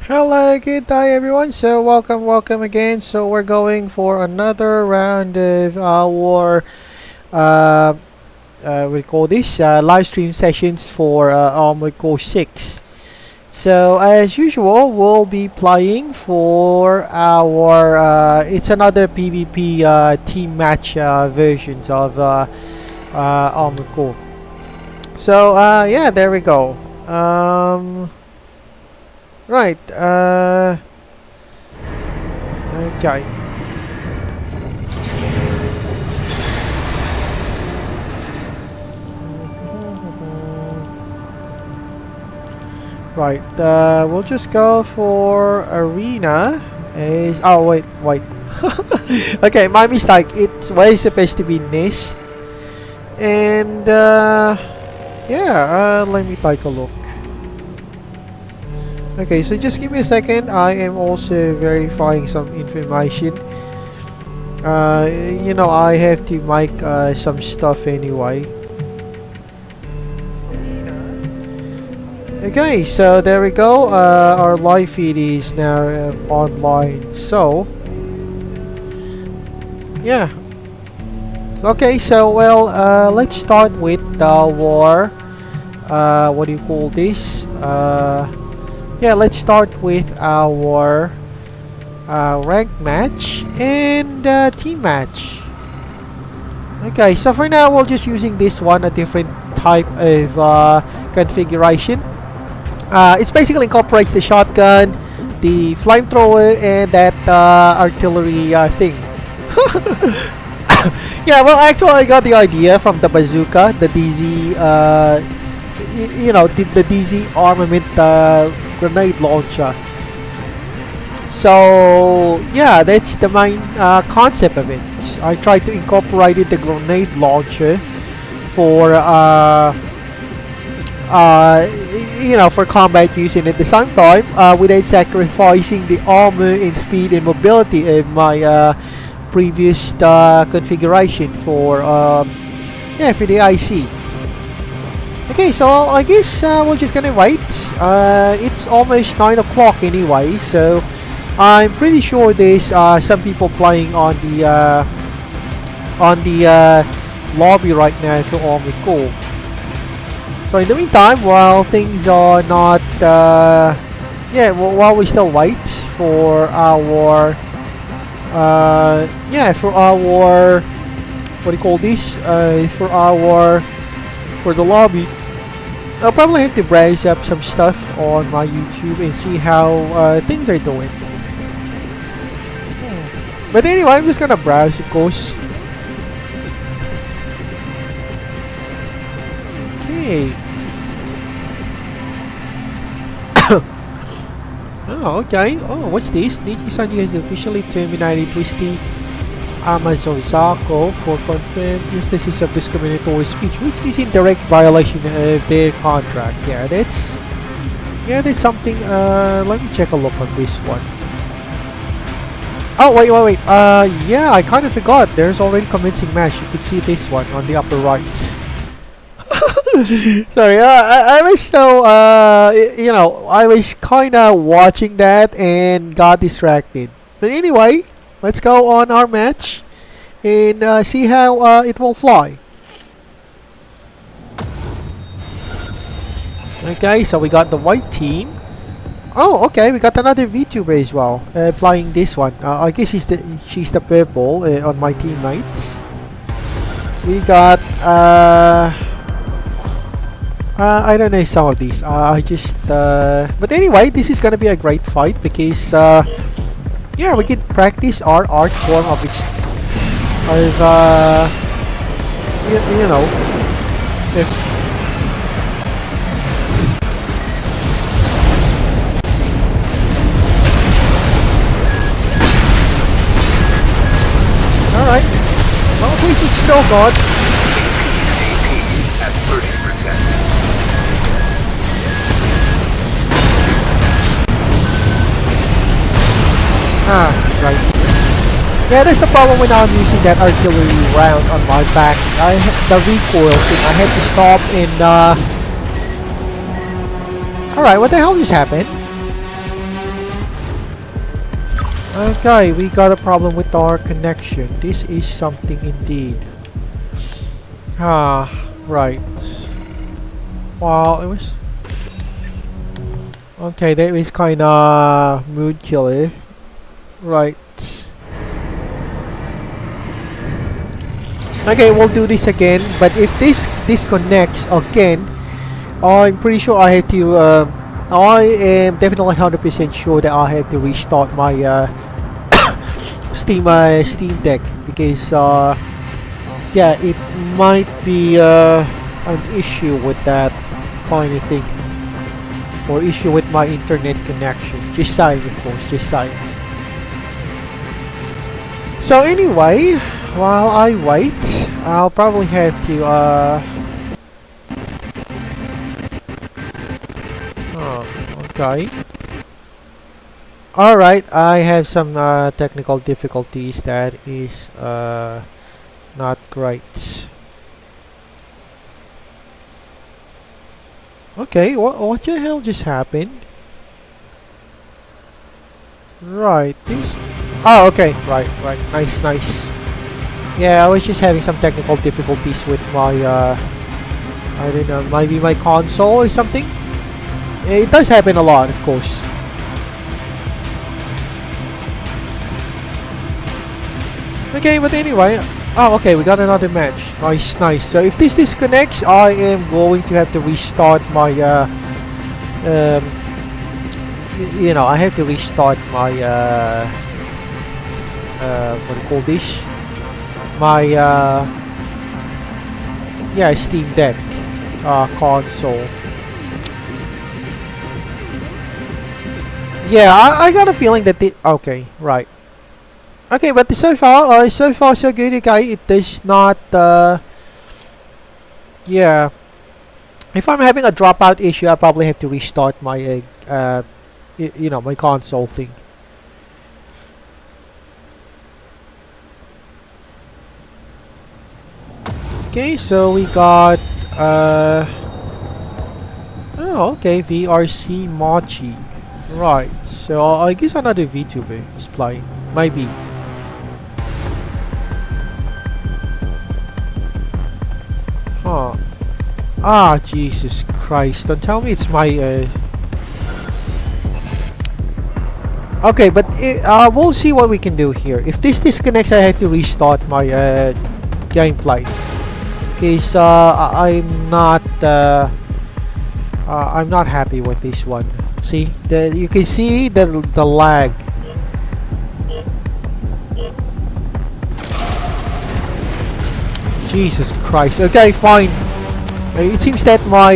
Hello, good day everyone. So welcome again. So we're going for another round of our we call this live stream sessions for Armored Core 6. So as usual, we'll be playing for our it's another PvP team match versions of Armored Core. So yeah, there we go. Right, okay. Right, we'll just go for arena. Oh, wait. Okay, my mistake. It was supposed to be nest. And, yeah, let me take a look. Okay, so just give me a second. I am also verifying some information. You know, I have to make some stuff anyway. Okay, so there we go. Our live feed is now online. So, yeah. Okay, so well, let's start with our what do you call this? Yeah, let's start with our ranked match and team match. Okay, so for now we're just using this one, a different type of configuration. It basically incorporates the shotgun, the flamethrower, and that artillery thing. Yeah, well, actually I got the idea from the bazooka, the DZ, you know, the DZ armament grenade launcher. So yeah, that's the main concept of it. I tried to incorporate the grenade launcher for you know, for combat use, and at the same time without sacrificing the armor and speed and mobility of my previous configuration for yeah, for the IC. Okay, so I guess we're just gonna wait. It's almost 9 o'clock anyway, so I'm pretty sure there's some people playing on the lobby right now for Armored Core. So in the meantime, while things are not, yeah, while we still wait for our, yeah, for our, what do you call this? For the lobby, I'll probably have to browse up some stuff on my YouTube and see how things are doing. But anyway, I'm just gonna browse, of course. Okay. Oh, okay. Oh, what's this? Niji-san has officially terminated Twisty Amazon Zako for confirmed instances of discriminatory speech, which is in direct violation of their contract. Yeah, that's something. Let me check a look on this one. Oh, wait. Yeah, I kind of forgot. There's already commencing match. You could see this one on the upper right. Sorry, I was so you know, I was kind of watching that and got distracted. But anyway, let's go on our match and see how it will fly. Okay, so we got the white team. Oh, okay, we got another VTuber as well, playing this one. I guess she's the purple on my teammates. We got I don't know some of these. I just but anyway, this is gonna be a great fight because yeah, we can practice our art form of you know, if alright. Well, at least it's still got at 30%. Ah, right. Yeah, that's the problem when I'm using that artillery round on my back. The recoil thing, I had to stop and alright, what the hell just happened? Okay, we got a problem with our connection. This is something indeed. Ah, right. Wow, it was... Okay, that is kinda mood killer. Right. Okay, we'll do this again, but if this disconnects again, I'm pretty sure I have to, I am definitely 100% sure that I have to restart my Steam Deck, because yeah, it might be an issue with that kind of thing, or issue with my internet connection. Just saying, of course, just saying. So anyway, while I wait, I'll probably have to oh, okay. Alright, I have some technical difficulties that is not great. Okay, what the hell just happened? Right, this... Oh, okay, right, nice. Yeah, I was just having some technical difficulties with my, I don't know, maybe my console or something. It does happen a lot, of course. Okay, but anyway, oh, okay, we got another match. Nice. So if this disconnects, I am going to have to restart my, you know, I have to restart my, what do you call this? My, yeah, Steam Deck, console. Yeah, I got a feeling that okay, right. Okay, but so far so good. Okay, it does not. Yeah, if I'm having a dropout issue, I probably have to restart my, you know, my console thing. Okay, so we got. Oh, okay, VRC Mochi. Right, so I guess another VTuber is playing. Maybe. Huh. Ah, Jesus Christ. Don't tell me it's my... Okay, but we'll see what we can do here. If this disconnects, I have to restart my gameplay. Because I'm not happy with this one. See, you can see the lag. Jesus Christ. Okay, fine. It seems that my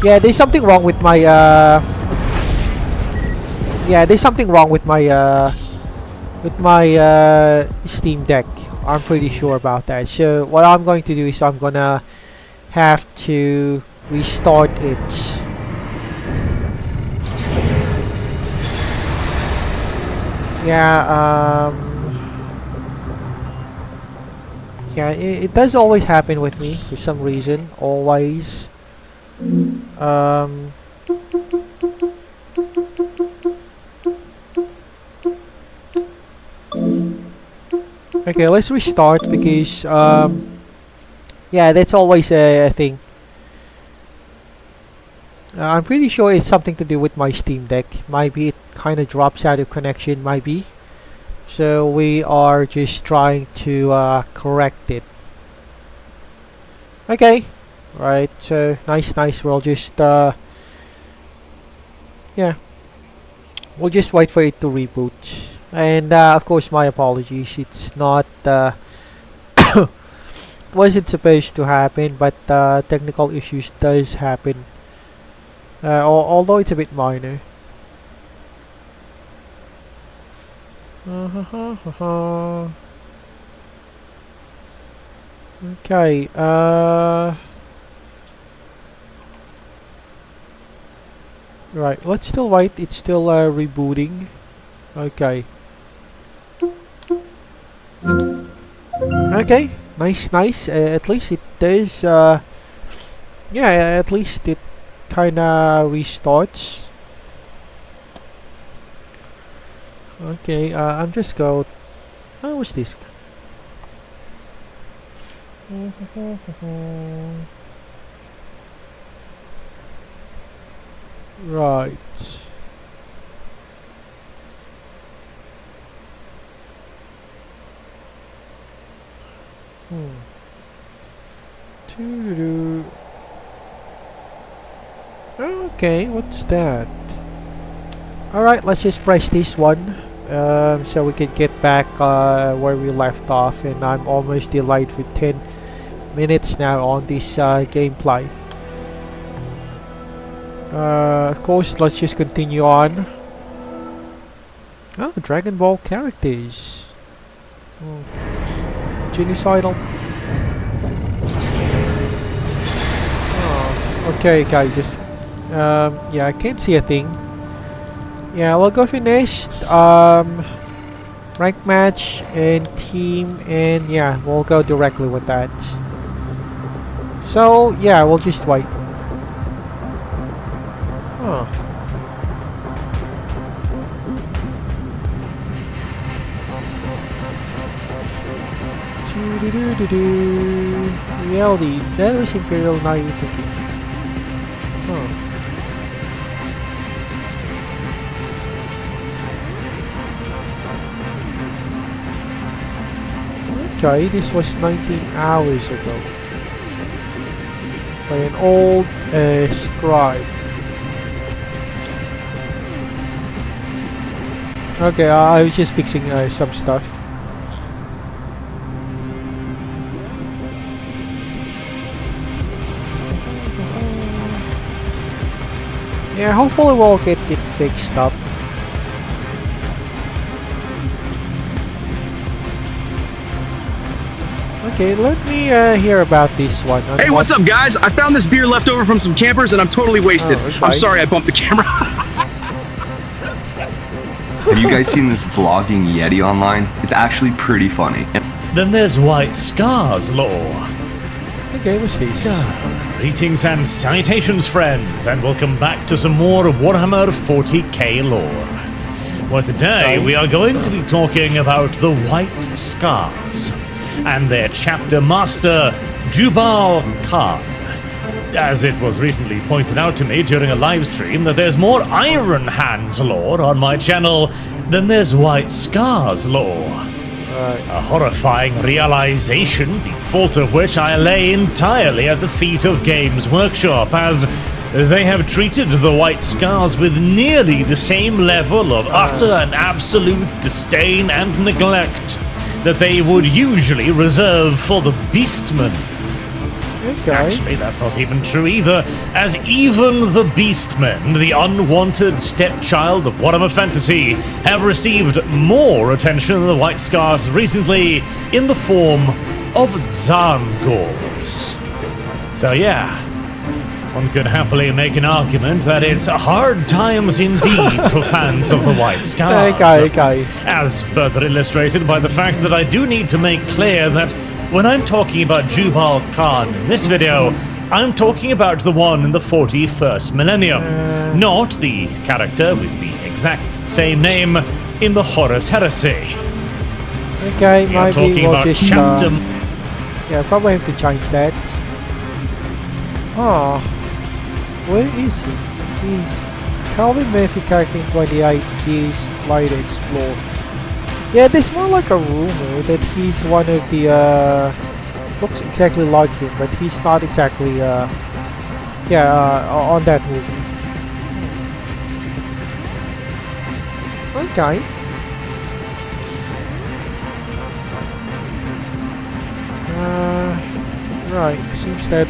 yeah, there's something wrong with my yeah, there's something wrong with my Steam Deck. I'm pretty sure about that. So what I'm going to do is I'm gonna have to restart it. Yeah, yeah, it does always happen with me for some reason. Always. Okay, let's restart because yeah, that's always a thing. I'm pretty sure it's something to do with my Steam Deck. Maybe it kind of drops out of connection, maybe. So we are just trying to correct it. Okay, right. So nice. We'll just yeah, we'll just wait for it to reboot. And of course, my apologies. It's not wasn't supposed to happen, but technical issues does happen. Although it's a bit minor. Okay, right, let's still wait. It's still rebooting. Okay. Okay, nice. At least it does, yeah, at least it kinda restarts. Okay, I'm just go. Oh, what's this? Right. Doo-doo-doo. Okay, what's that? Alright, let's just press this one so we can get back where we left off, and I'm almost delayed for 10 minutes now on this gameplay. Of course, let's just continue on. Oh, Dragon Ball characters. Genocidal. Oh, okay, guys, just yeah, I can't see a thing. Yeah, we'll go finish rank match and team, and yeah, we'll go directly with that. So yeah, we'll just wait. Oh. Reality, that was Imperial naivety. Oh. Okay, this was 19 hours ago by an old scribe. Okay, I was just fixing some stuff. Yeah, hopefully we'll get it fixed up. Okay, let me hear about this one. Hey, what's up, guys? I found this beer left over from some campers and I'm totally wasted. Oh, okay. I'm sorry I bumped the camera. Have you guys seen this vlogging Yeti online? It's actually pretty funny. Then there's White Scars lore. Okay, what's this? Greetings and salutations, friends, and welcome back to some more Warhammer 40k lore. Well, today we are going to be talking about the White Scars and their chapter master, Jubal Khan. As it was recently pointed out to me during a live stream that there's more Iron Hands lore on my channel than there's White Scars lore. A horrifying realization, the fault of which I lay entirely at the feet of Games Workshop, as they have treated the White Scars with nearly the same level of utter and absolute disdain and neglect that they would usually reserve for the Beastmen. Okay. Actually, that's not even true either, as even the Beastmen, the unwanted stepchild of Warhammer Fantasy, have received more attention than the White Scars recently in the form of Zangors. So yeah, one could happily make an argument that it's hard times indeed for fans of the White Scars. Okay. As further illustrated by the fact that I do need to make clear that when I'm talking about Jubal Khan in this video, I'm talking about the one in the 41st millennium, not the character with the exact same name in the Horus Heresy. Okay, We maybe are talking we'll about just chapter... yeah, probably have to change that. Oh, where is he? He's Calvin Murphy character in 28 years later explored. Yeah, there's more like a rumor that he's one of the looks exactly like him, but he's not exactly on that movie. Okay. Right, seems that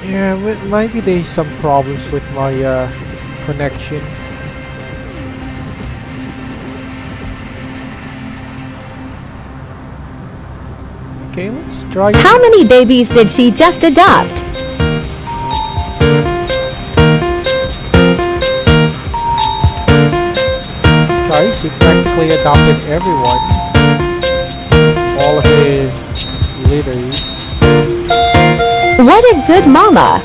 yeah, maybe there's some problems with my connection. Okay, let's try. How many babies did she just adopt? Okay, she practically adopted everyone. All of his litters. What a good mama!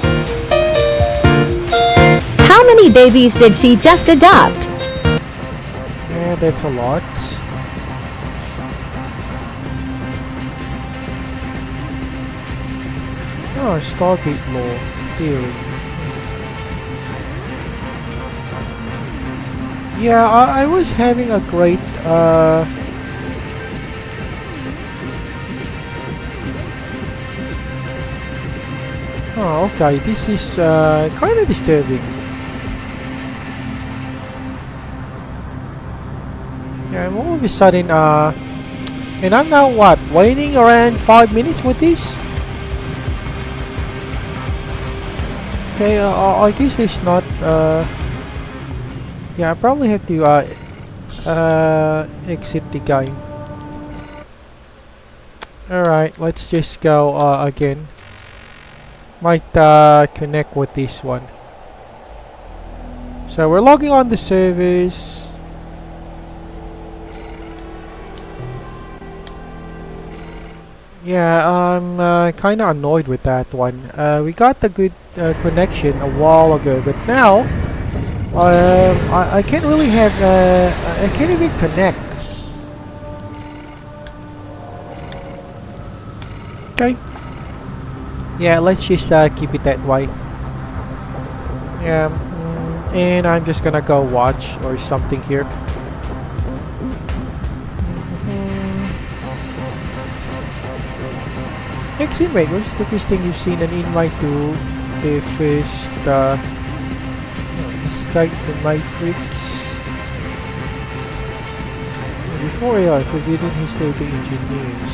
How many babies did she just adopt? Yeah, that's a lot. Oh, Stargate Law Theory. Yeah, I was having a great oh, okay, this is kind of disturbing. Yeah, I'm all of a sudden and I'm now what, waiting around 5 minutes with this? Okay, I guess there's not yeah, I probably have to exit the game. Alright, let's just go again. Might connect with this one. So we're logging on the service. Yeah, I'm kinda annoyed with that one. We got a good connection a while ago, but now I can't really have I can't even connect. Okay. Yeah, let's just keep it that way. Yeah, and I'm just gonna go watch or something here. Exit, wait, what's the first thing you've seen an invite to the first Escape the Matrix? Before AI, forbidden history of the engineers.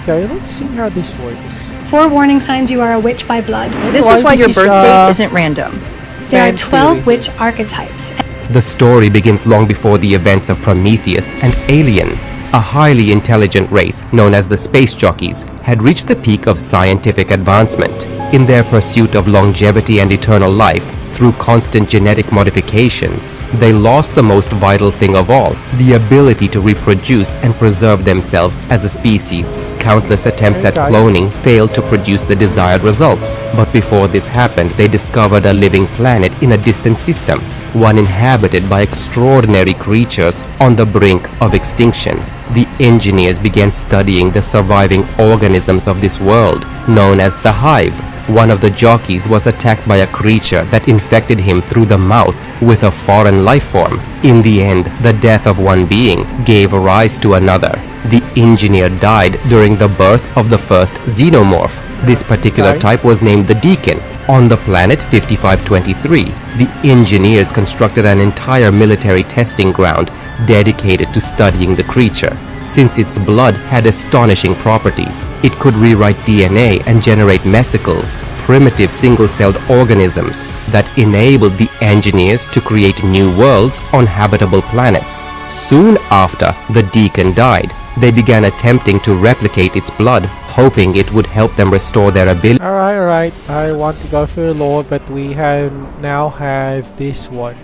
Okay, let's see how this works. 4 warning signs you are a witch by blood. This is why your birth date isn't random. There are 12 witch archetypes. The story begins long before the events of Prometheus and Alien. A highly intelligent race known as the Space Jockeys had reached the peak of scientific advancement. In their pursuit of longevity and eternal life, through constant genetic modifications, they lost the most vital thing of all, the ability to reproduce and preserve themselves as a species. Countless attempts at cloning failed to produce the desired results, but before this happened, they discovered a living planet in a distant system, one inhabited by extraordinary creatures on the brink of extinction. The engineers began studying the surviving organisms of this world, known as the Hive. One of the jockeys was attacked by a creature that infected him through the mouth with a foreign life form. In the end, the death of one being gave rise to another. The engineer died during the birth of the first xenomorph. This particular type was named the Deacon. On the planet 5523, the engineers constructed an entire military testing ground dedicated to studying the creature. Since its blood had astonishing properties, it could rewrite DNA and generate mesicles, primitive single-celled organisms that enabled the engineers to create new worlds on habitable planets. Soon after the Deacon died, they began attempting to replicate its blood, hoping it would help them restore their ability. Alright, I want to go for Lord, but we now have this one.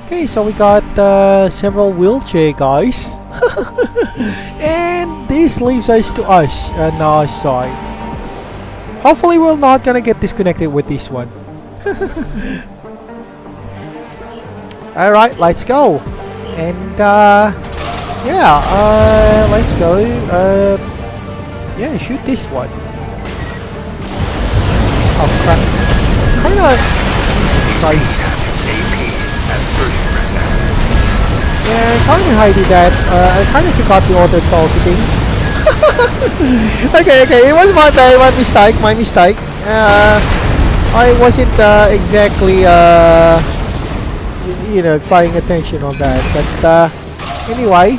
Okay, so we got several wheelchair guys. And this leaves us to us on our side. Hopefully we're not gonna get disconnected with this one. Alright, let's go. And yeah, let's go. Yeah, shoot this one. Oh crap. Kinda... Jesus Christ. Yeah, I kinda hated that. I kinda forgot the auto targeting. Okay, it was my bad, my mistake. I wasn't exactly, you know, paying attention on that. But anyway.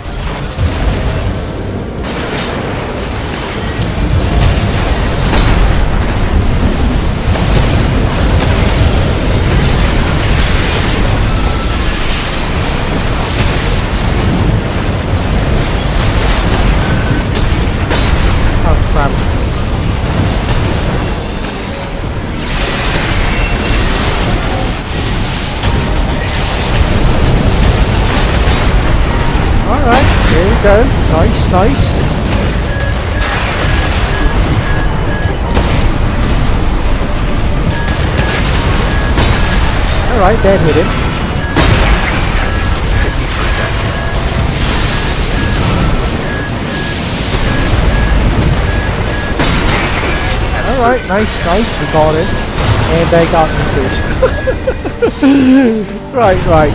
Alright, there we go. Nice. Alright, that hit him. Alright, nice. We got it. And I got me first. Right.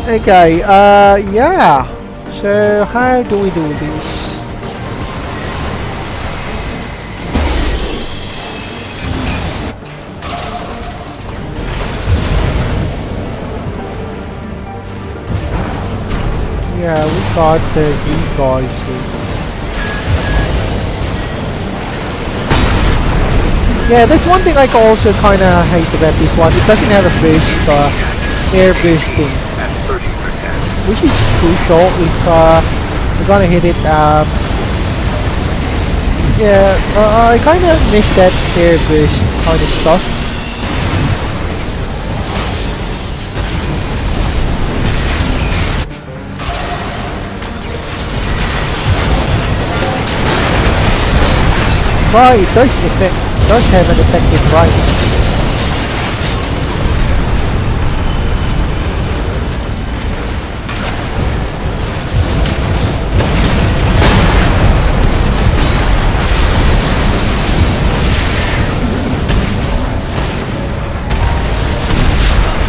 Okay, yeah. So, how do we do this? Yeah, we got these guys here. Yeah, that's one thing I also kind of hate about this one. It doesn't have a boost, air boosting, which is crucial if we're gonna hit it. Yeah, I kind of miss that air boost kind of stuff. But it does have an effective price.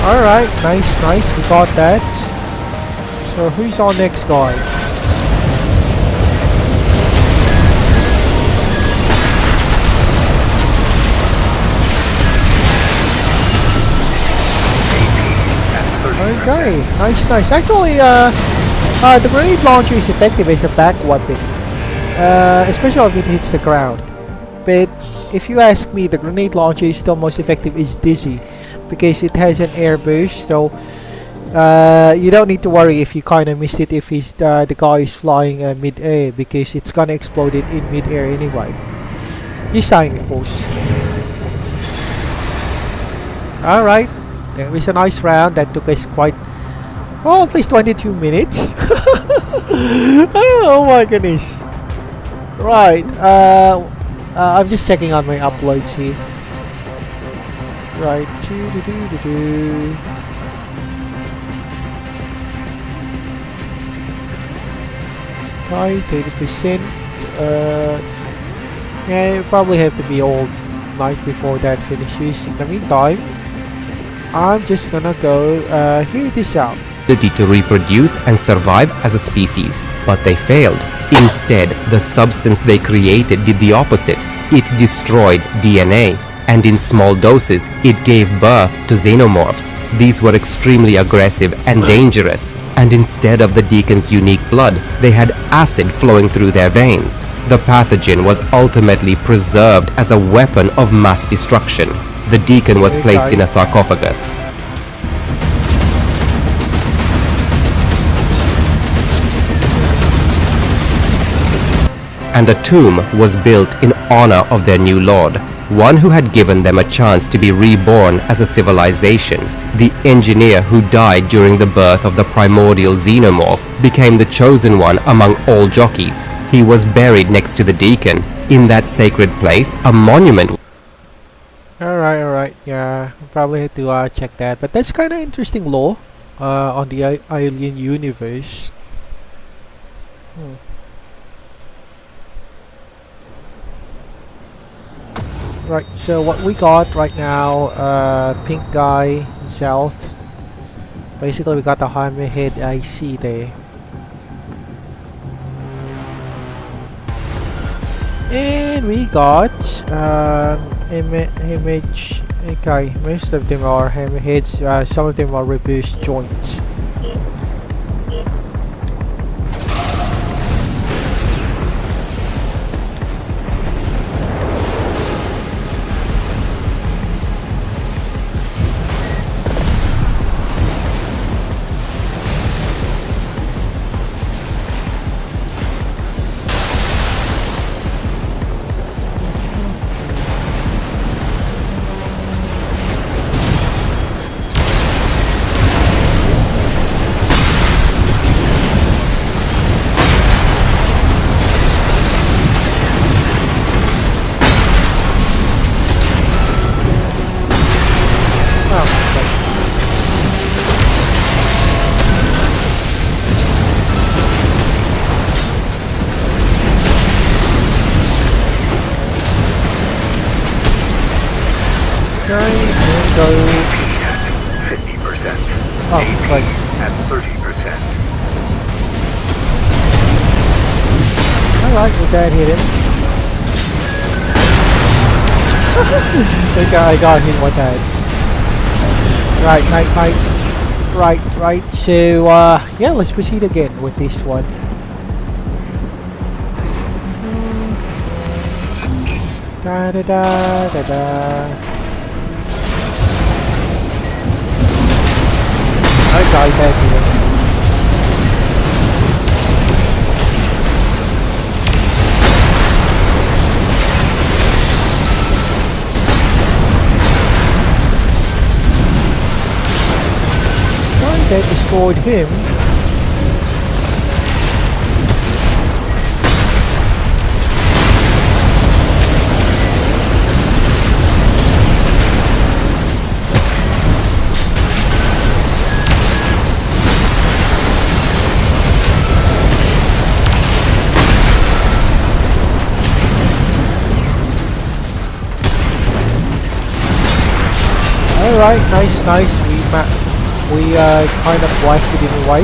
Alright, nice, we got that. So who's our next guy? Okay, nice. Actually, the grenade launcher is effective as a back weapon, especially if it hits the ground. But if you ask me, the grenade launcher is still most effective is Dizzy, because it has an air boost, so you don't need to worry if you kind of missed it if the guy is flying mid-air, because it's gonna explode it in mid-air anyway. Just saying, of course. Alright. It was a nice round that took us quite, well, at least 22 minutes. Oh my goodness. Right, I'm just checking on my uploads here. Right, okay, 30%. Yeah, you probably have to be all night before that finishes. In the meantime, I'm just gonna go hear this out. To reproduce and survive as a species, but they failed. Instead, the substance they created did the opposite. It destroyed DNA, and in small doses, it gave birth to xenomorphs. These were extremely aggressive and dangerous, and instead of the Deacon's unique blood, they had acid flowing through their veins. The pathogen was ultimately preserved as a weapon of mass destruction. The Deacon was placed in a sarcophagus. And a tomb was built in honor of their new lord, one who had given them a chance to be reborn as a civilization. The engineer who died during the birth of the primordial xenomorph became the chosen one among all jockeys. He was buried next to the Deacon. In that sacred place, a monument. Alright, yeah, probably had to check that, but that's kind of interesting lore on the Alien universe. Right, so what we got right now, pink guy, south. Basically we got the hammerhead IC there. And we got image. Okay, most of them are hammerheads, some of them are reverse joints. Oh, right. At 30%. Alright, with that hit him. I got him with that. Right. So, yeah, let's proceed again with this one. Da da da da da. I got that hit. That destroyed him. Alright, nice. We kind of blasted him away.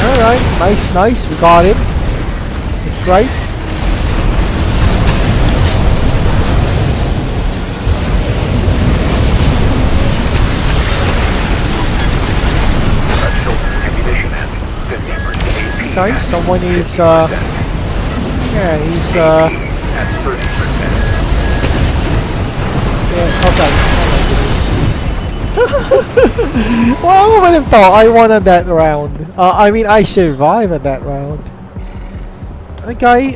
Alright, nice. We got him. It's great. Nice, someone is, yeah, he's, At 30%. yeah, okay. Oh my goodness. Well, I would have thought I won on that round. I mean, I survived at that round. Okay,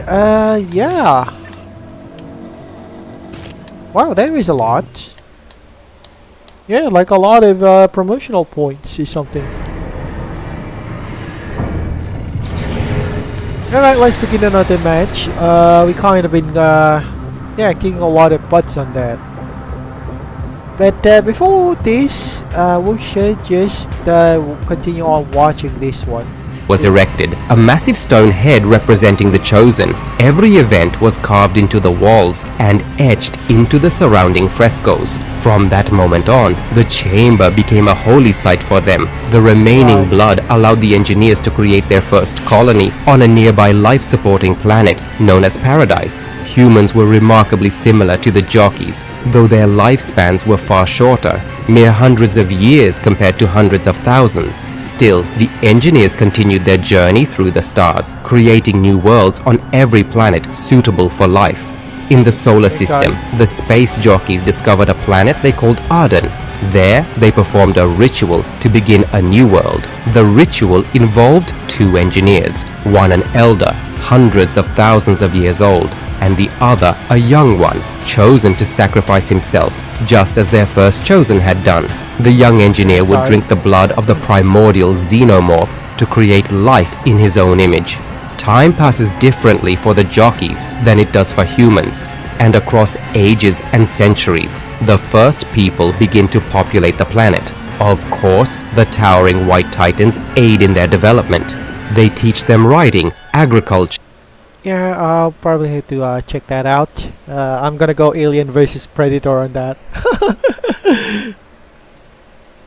yeah. Wow, there is a lot. Yeah, like a lot of, promotional points or something. Alright, let's begin another match. We kind of been, yeah, kicking a lot of butts on that. But before this, we should just continue on watching this one. Was erected, a massive stone head representing the Chosen. Every event was carved into the walls and etched into the surrounding frescoes. From that moment on, the chamber became a holy site for them. The remaining blood allowed the engineers to create their first colony on a nearby life-supporting planet known as Paradise. Humans were remarkably similar to the jockeys, though their lifespans were far shorter, mere hundreds of years compared to hundreds of thousands. Still, the engineers continued their journey through the stars, creating new worlds on every planet suitable for life. In the solar system, the space jockeys discovered a planet they called Arden. There, they performed a ritual to begin a new world. The ritual involved two engineers, one an elder, hundreds of thousands of years old, and the other a young one, chosen to sacrifice himself, just as their first Chosen had done. The young engineer would drink the blood of the primordial xenomorph to create life in his own image. Time passes differently for the jockeys than it does for humans, and across ages and centuries, the first people begin to populate the planet. Of course, the towering white titans aid in their development. They teach them writing, agriculture. Yeah, I'll probably have to check that out. I'm gonna go Alien versus Predator on that.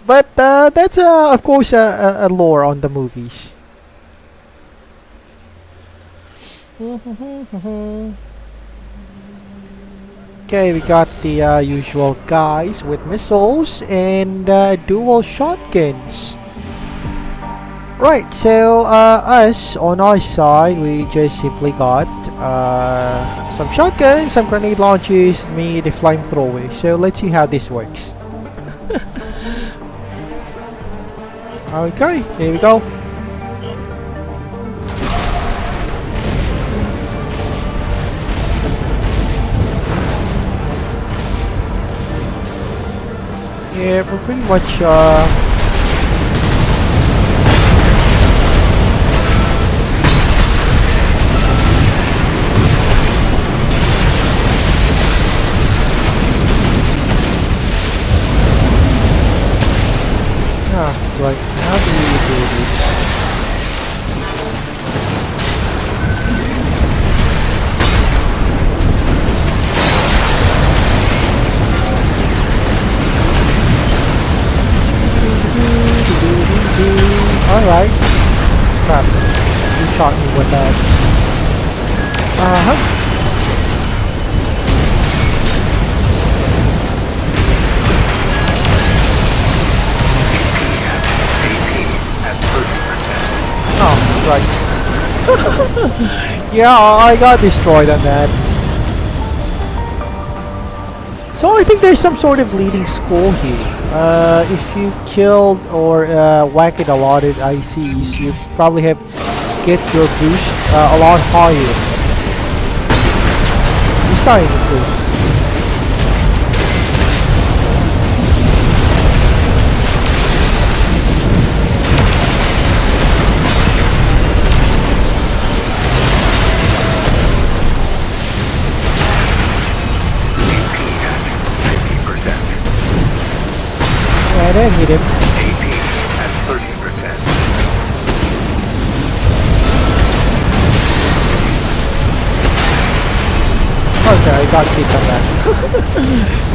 But that's of course a lore on the movies. Okay, we got the usual guys with missiles and dual shotguns. Right, so us on our side, we just simply got some shotguns, some grenade launchers, me the flamethrower. So let's see how this works. Okay, here we go. Yeah, we're pretty much right. Yeah, I got destroyed on that. So I think there's some sort of leading score here. If you killed or whacked a lot of ICs, you probably have get your boost a lot higher. Besides the boost. And then hit him. AP at 30%. Okay, I got hit on that.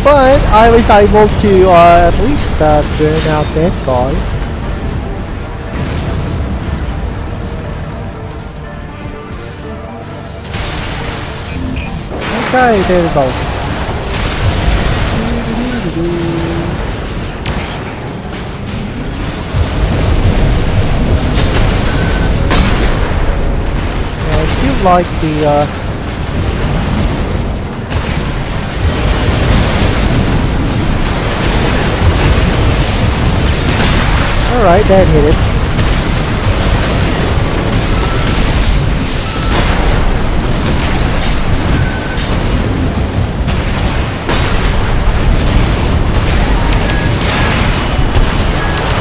But I was able to at least burn out that guy. Okay, there we go. Like the alright, that hit it.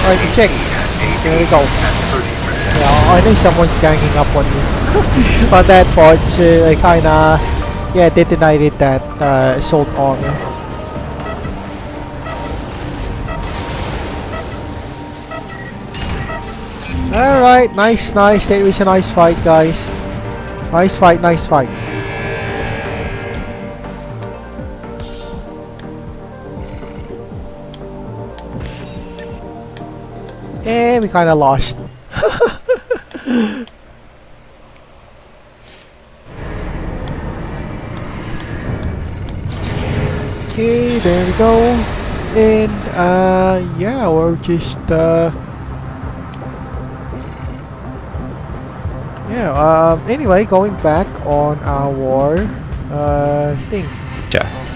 Alright, check. There we go. Yeah, I think someone's ganging up on me. On that part, I kinda detonated that assault armor. Alright, nice. That was a nice fight, guys. Nice fight. And we kinda lost. Okay, there we go. And yeah, we're just anyway, going back on our thing.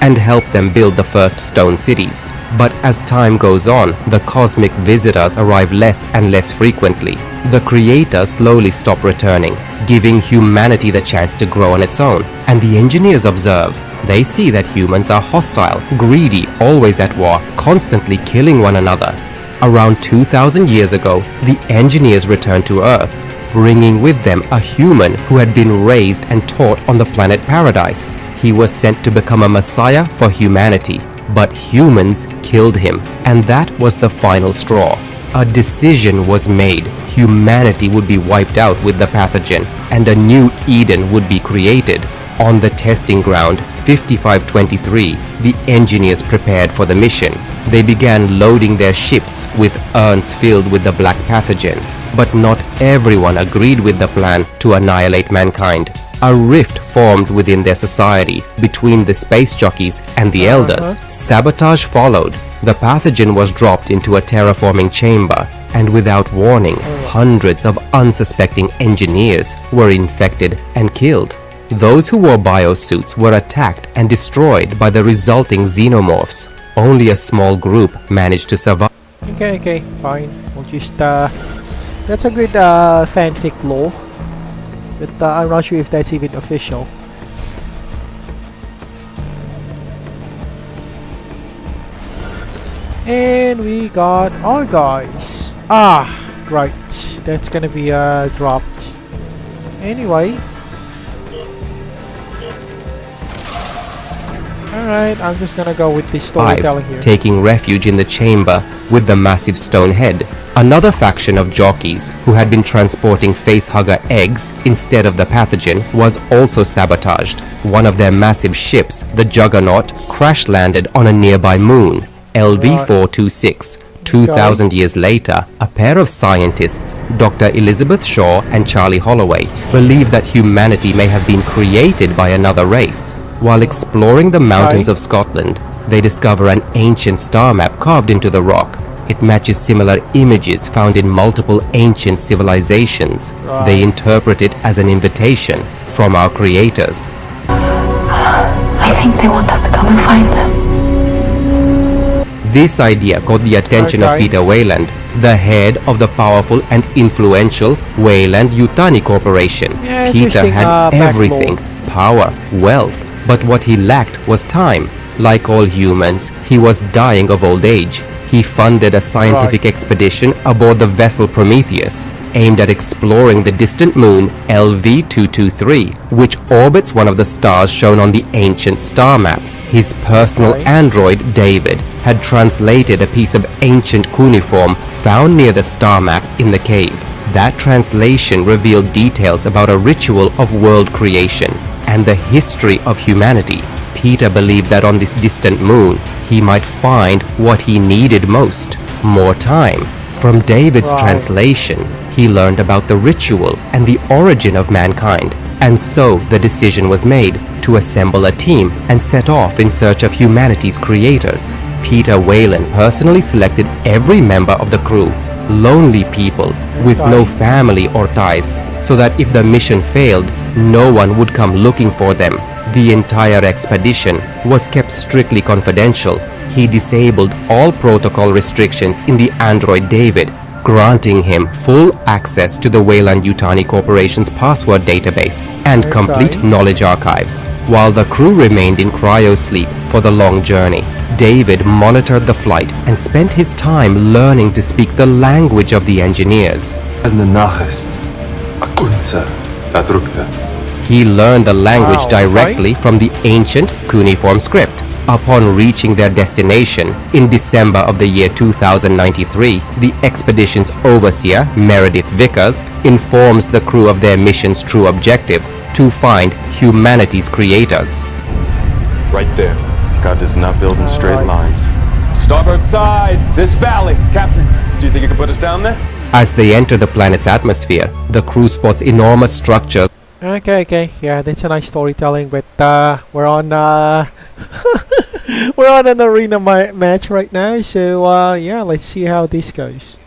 And help them build the first stone cities. But as time goes on, the cosmic visitors arrive less and less frequently. The creators slowly stop returning, giving humanity the chance to grow on its own. And the engineers observe. They see that humans are hostile, greedy, always at war, constantly killing one another. Around 2,000 years ago, the engineers returned to Earth, bringing with them a human who had been raised and taught on the planet Paradise. He was sent to become a messiah for humanity, but humans killed him, and that was the final straw. A decision was made. Humanity would be wiped out with the pathogen, and a new Eden would be created. On the testing ground, 5523, the engineers prepared for the mission. They began loading their ships with urns filled with the black pathogen. But not everyone agreed with the plan to annihilate mankind. A rift formed within their society between the space jockeys and the elders. Sabotage followed. The pathogen was dropped into a terraforming chamber, and without warning, hundreds of unsuspecting engineers were infected and killed. Those who wore biosuits were attacked and destroyed by the resulting xenomorphs. Only a small group managed to survive. Okay, fine. We'll just that's a good fanfic lore, but I'm not sure if that's even official. And we got our guys. Right. That's gonna be dropped. Anyway. Alright, I'm just gonna go with this storytelling here. Taking refuge in the chamber with the massive stone head. Another faction of jockeys who had been transporting facehugger eggs instead of the pathogen was also sabotaged. One of their massive ships, the Juggernaut, crash-landed on a nearby moon, LV-426. 2,000 years later, a pair of scientists, Dr. Elizabeth Shaw and Charlie Holloway, believe that humanity may have been created by another race. While exploring the mountains of Scotland, they discover an ancient star map carved into the rock. It matches similar images found in multiple ancient civilizations. They interpret it as an invitation from our creators. I think they want us to come and find them. This idea caught the attention of Peter Wayland, the head of the powerful and influential Wayland-Yutani Corporation. Yeah, Peter had interesting, everything, power, wealth, but what he lacked was time. Like all humans, he was dying of old age. He funded a scientific expedition aboard the vessel Prometheus, aimed at exploring the distant moon LV-223, which orbits one of the stars shown on the ancient star map. His personal android, David, had translated a piece of ancient cuneiform found near the star map in the cave. That translation revealed details about a ritual of world creation and the history of humanity. Peter believed that on this distant moon, he might find what he needed most: more time. From David's translation, he learned about the ritual and the origin of mankind, and so the decision was made to assemble a team and set off in search of humanity's creators. Peter Wayland personally selected every member of the crew, lonely people with no family or ties, so that if the mission failed, no one would come looking for them. The entire expedition was kept strictly confidential. He disabled all protocol restrictions in the android David, granting him full access to the Wayland-Yutani Corporation's password database and complete knowledge archives. While the crew remained in cryo-sleep for the long journey, David monitored the flight and spent his time learning to speak the language of the engineers. He learned the language directly from the ancient cuneiform script. Upon reaching their destination in December of the year 2093, the expedition's overseer, Meredith Vickers, informs the crew of their mission's true objective: to find humanity's creators. Right there. God does not build in straight lines. Starboard side, this valley. Captain, do you think you can put us down there? As they enter the planet's atmosphere, the crew spots enormous structures. Okay, yeah, that's a nice storytelling, but we're on we're on an arena match right now, so yeah, let's see how this goes.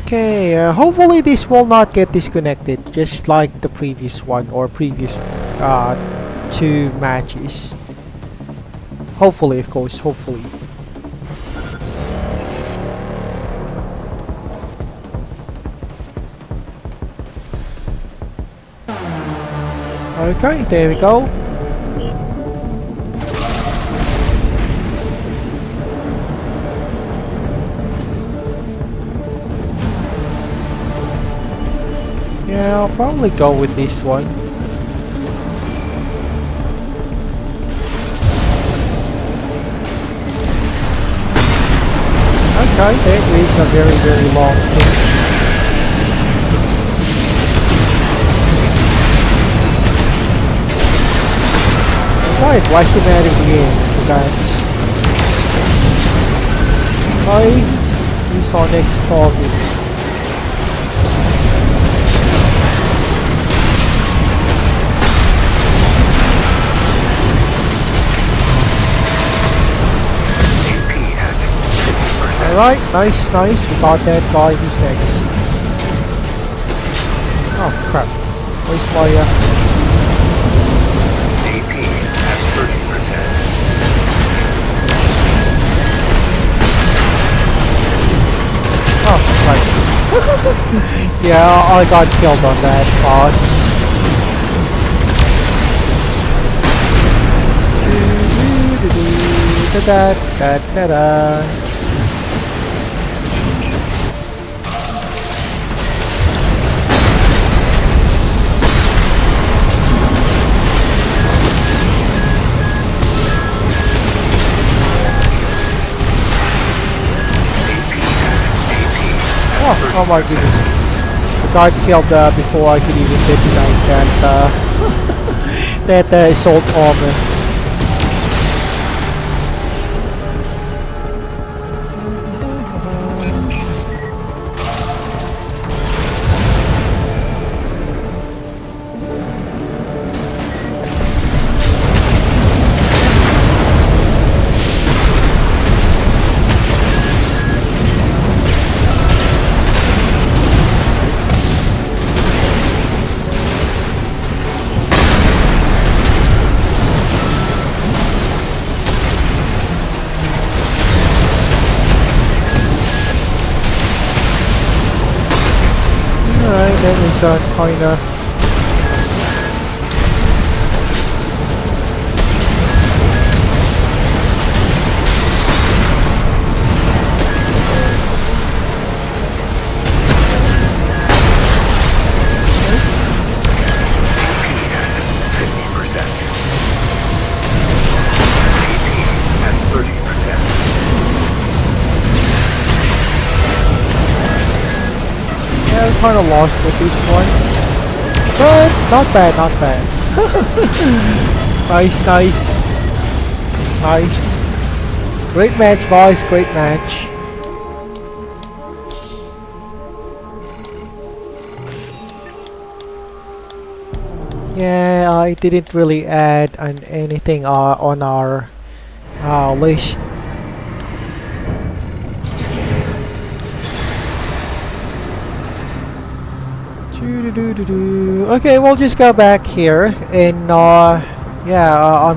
Okay, hopefully this will not get disconnected, just like the previous one or previous two matches. Hopefully, of course, hopefully. Okay, there we go. Yeah, I'll probably go with this one. Okay, that is a very, very long thing. Right, what's the matter here, guys? Hi, who's our next target? Alright, nice, we got that guy. Who's next? Oh crap, where's my AP at 30%. Oh, right. Yeah, I got killed on that boss. Da-da-da-da-da. Oh my goodness. I got killed before I could even detonate that assault armor. that is kinda... Kind of lost with this one, but not bad, not bad. Nice, nice, nice. Great match, boys. Great match. Yeah, I didn't really add anything on our list. Okay, we'll just go back here and yeah,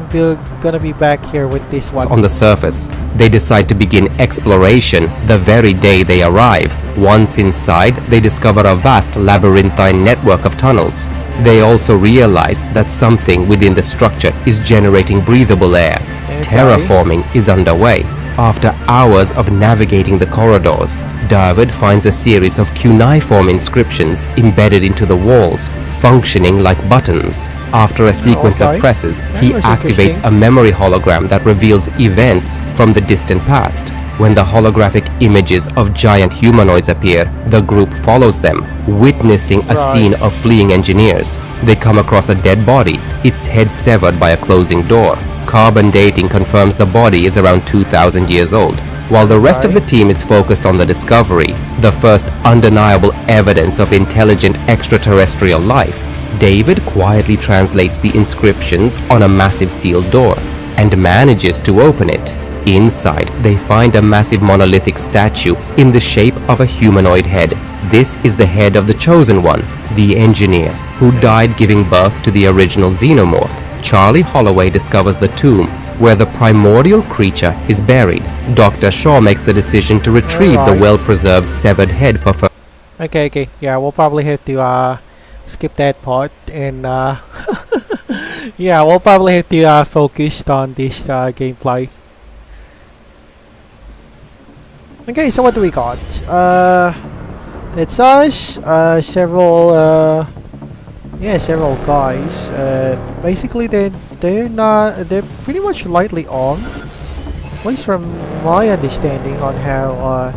gonna be back here with this one. On the surface, they decide to begin exploration the very day they arrive. Once inside, they discover a vast labyrinthine network of tunnels. They also realize that something within the structure is generating breathable air. Terraforming is underway. After hours of navigating the corridors, David finds a series of cuneiform inscriptions embedded into the walls, functioning like buttons. After a sequence of presses, he activates a memory hologram that reveals events from the distant past. When the holographic images of giant humanoids appear, the group follows them, witnessing a scene of fleeing engineers. They come across a dead body, its head severed by a closing door. Carbon dating confirms the body is around 2,000 years old. While the rest of the team is focused on the discovery, the first undeniable evidence of intelligent extraterrestrial life, David quietly translates the inscriptions on a massive sealed door and manages to open it. Inside, they find a massive monolithic statue in the shape of a humanoid head. This is the head of the Chosen One, the engineer, who died giving birth to the original xenomorph. Charlie Holloway discovers the tomb where the primordial creature is buried. Dr. Shaw makes the decision to retrieve the well-preserved severed head for further. Okay. Yeah, we'll probably have to skip that part and yeah, we'll probably have to focus on this gameplay. Okay, so what do we got? It's us, several guys. Basically they're pretty much lightly armed, at least from my understanding on how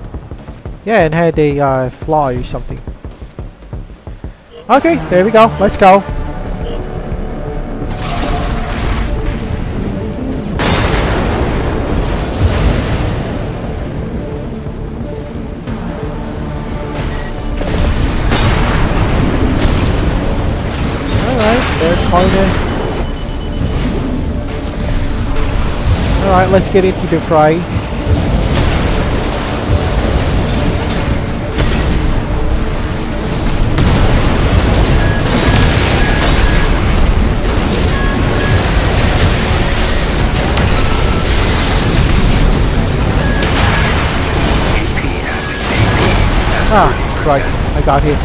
yeah, and how they fly or something. Okay, there we go, let's go. Alright, let's get into the fray. Ah, right, I got hit.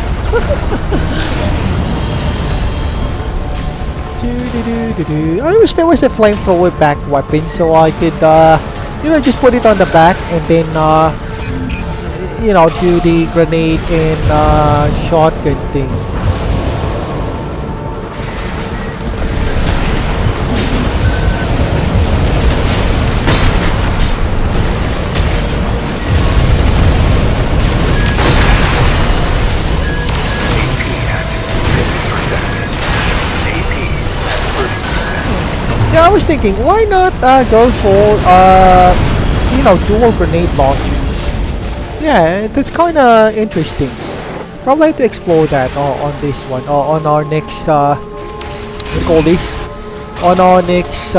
I wish there was a flamethrower back weapon so I could, you know, just put it on the back and then, you know, do the grenade and shotgun thing. Yeah, I was thinking, why not go for, you know, dual grenade launchers? Yeah, that's kind of interesting. Probably have to explore that on this one, or on our next, what do you call this? On our next,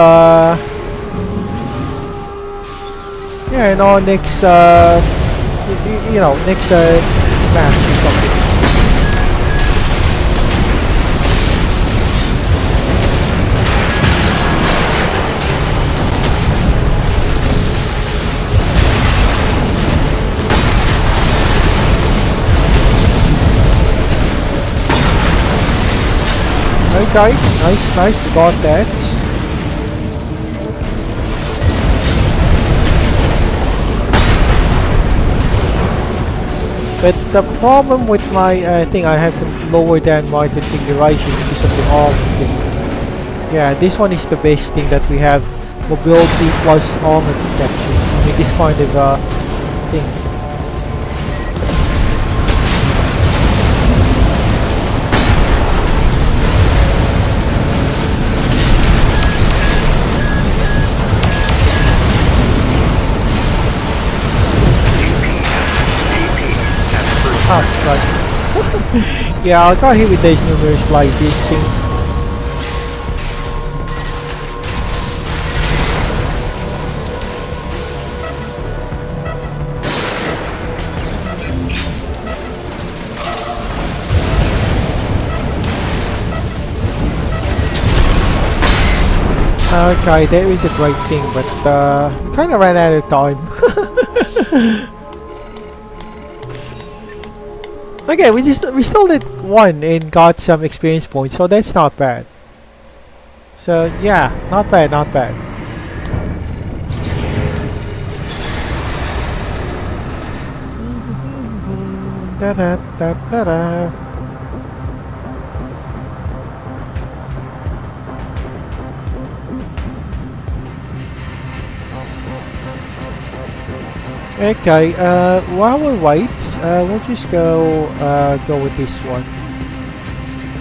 yeah, in our next, you know, next match or something. Okay, nice, we got that. But the problem with my thing, I have to lower down my configuration because of the arm thing. Yeah, this one is the best thing that we have. Mobility plus armor protection. I mean, this kind of thing. Yeah, I got hit with these numerous lasers thing. Okay, that is a great thing, but kind of ran out of time. Okay, we still did one and got some experience points, so that's not bad. So yeah, not bad. Da da da da da. Okay, while we wait, we'll just go with this one.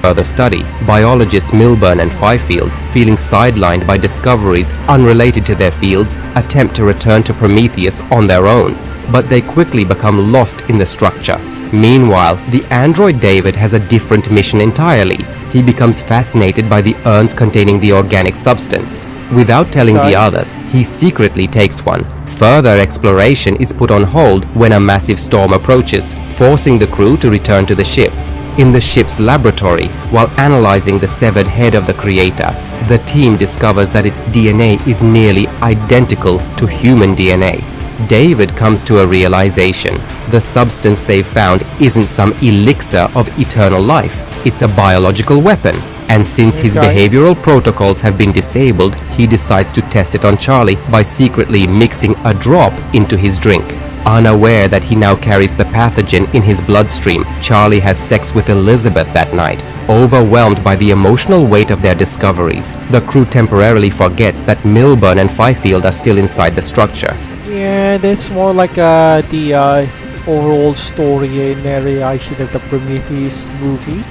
Further study, biologists Milburn and Fifield, feeling sidelined by discoveries unrelated to their fields, attempt to return to Prometheus on their own, but they quickly become lost in the structure. Meanwhile, the android David has a different mission entirely. He becomes fascinated by the urns containing the organic substance. Without telling the others, he secretly takes one. Further exploration is put on hold when a massive storm approaches, forcing the crew to return to the ship. In the ship's laboratory, while analyzing the severed head of the creator, the team discovers that its DNA is nearly identical to human DNA. David comes to a realization. The substance they've found isn't some elixir of eternal life. It's a biological weapon. And since his behavioral protocols have been disabled, he decides to test it on Charlie by secretly mixing a drop into his drink. Unaware that he now carries the pathogen in his bloodstream, Charlie has sex with Elizabeth that night. Overwhelmed by the emotional weight of their discoveries, the crew temporarily forgets that Milburn and Fifield are still inside the structure. Yeah, that's more like the overall story and narration of the Prometheus movie,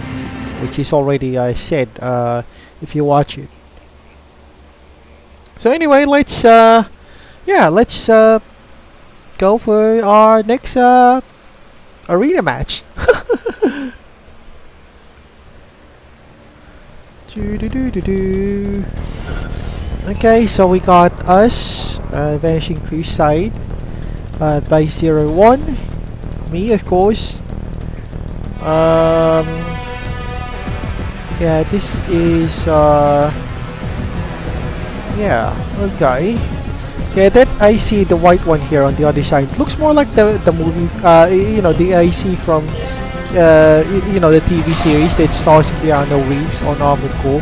which is already said if you watch it. So anyway, let's go for our next arena match. Okay, so we got us Vanishing Crusade, Base 01, me of course. Yeah, this is yeah, okay. Yeah, that I see the white one here on the other side looks more like the movie, you know, the IC from you know, the TV series that stars Keanu Reeves on Armored Core.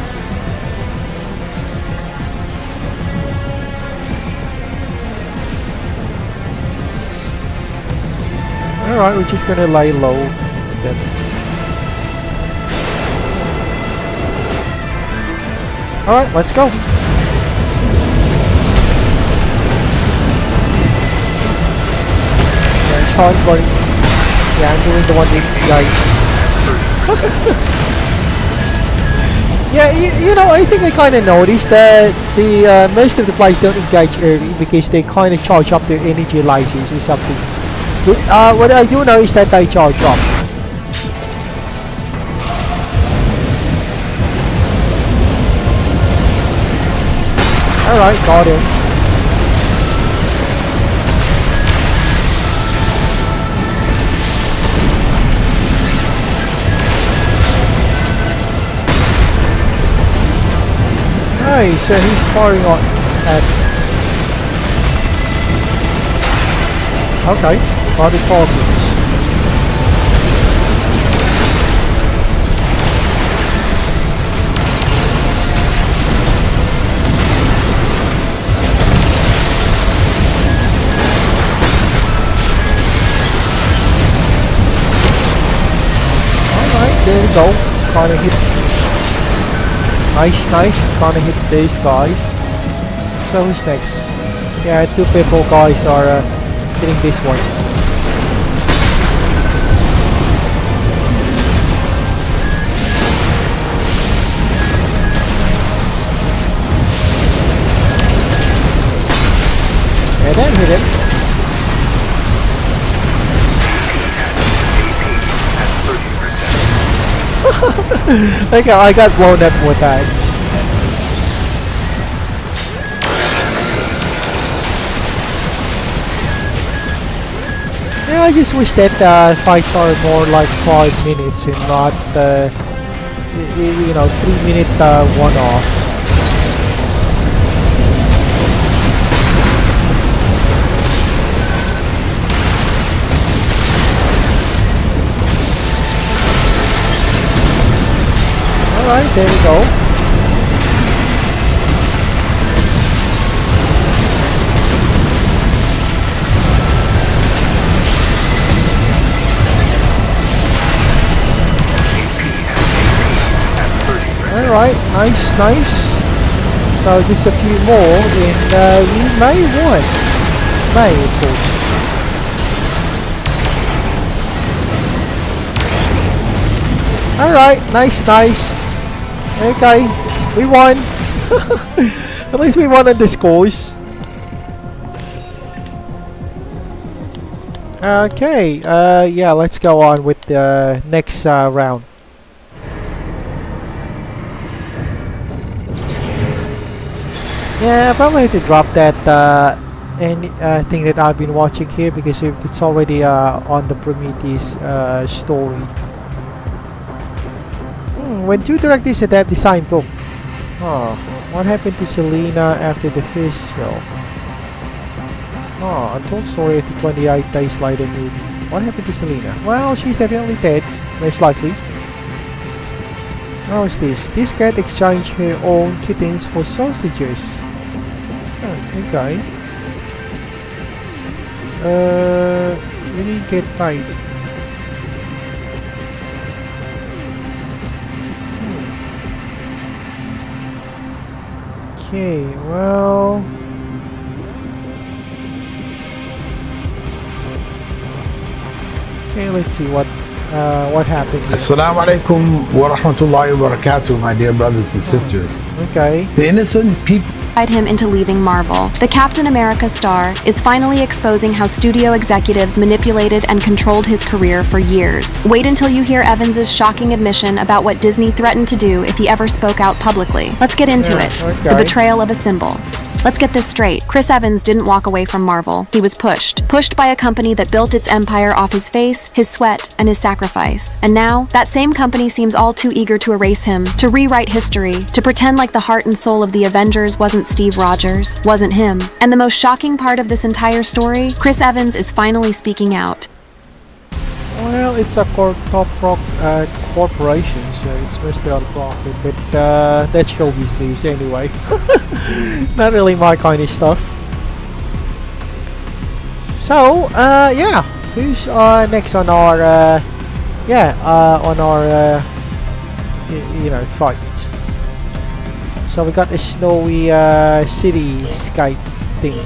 Alright, we're just gonna lay low then. Alright, let's go. Yeah, it's hard, buddy. Yeah, I'm doing the one with you guys. Yeah, you know, I think I kind of noticed that the most of the players don't engage early because they kind of charge up their energy lasers or something. What I do know is that they charge up. Alright, got it. Nice, so he's firing on at... Okay, body targets. there we go. Trying to hit. Nice. Trying to hit these guys. So who's next? Yeah, 2 people guys are hitting this one. And then hit him. Okay, I got blown up with that. Yeah, I just wish that fights are more like 5 minutes and not, 3-minute one-offs. Alright, there we go. Alright, nice. So just a few more and we may win. May, of course. Alright, nice. Okay, we won. At least we won on the scores. Okay, yeah, let's go on with the next round. Yeah, I probably have to drop that thing that I've been watching here because it's already on the Prometheus story. When 2 directors adapt design book. Oh, what happened to Selena after the first show? Oh, untold story of the 28 Days Later movie. What happened to Selena? Well, she's definitely dead, most likely. How is this? This cat exchanged her own kittens for sausages. Oh, okay. We didn't get paid. Okay, well... Okay, let's see what happened here. Assalamu alaikum wa rahmatullahi wa barakatuh, my dear brothers and sisters. Okay. The innocent people him into leaving Marvel. The Captain America star is finally exposing how studio executives manipulated and controlled his career for years. Wait until you hear Evans's shocking admission about what Disney threatened to do if he ever spoke out publicly. Let's get into it. Okay. The betrayal of a symbol. Let's get this straight. Chris Evans didn't walk away from Marvel. He was pushed. Pushed by a company that built its empire off his face, his sweat, and his sacrifice. And now, that same company seems all too eager to erase him, to rewrite history, to pretend like the heart and soul of the Avengers wasn't Steve Rogers, wasn't him. And the most shocking part of this entire story, Chris Evans is finally speaking out. Well, it's a corporation, so it's mostly on profit, but that's showbiz news anyway. Not really my kind of stuff. So, yeah, who's next on our, fight? So we got a snowy cityscape thing.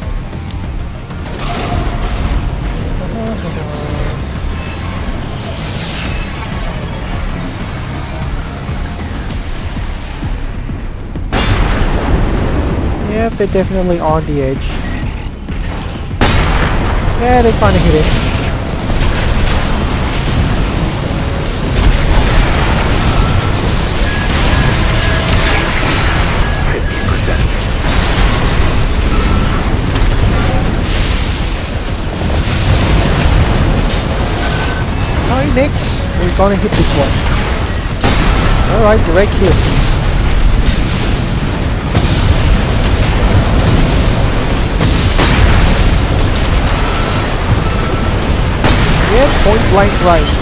Yeah, they're definitely on the edge. Yeah, they finally hit it. Alright, next, we're gonna hit this one. Alright, direct hit. Yeah, point blank range.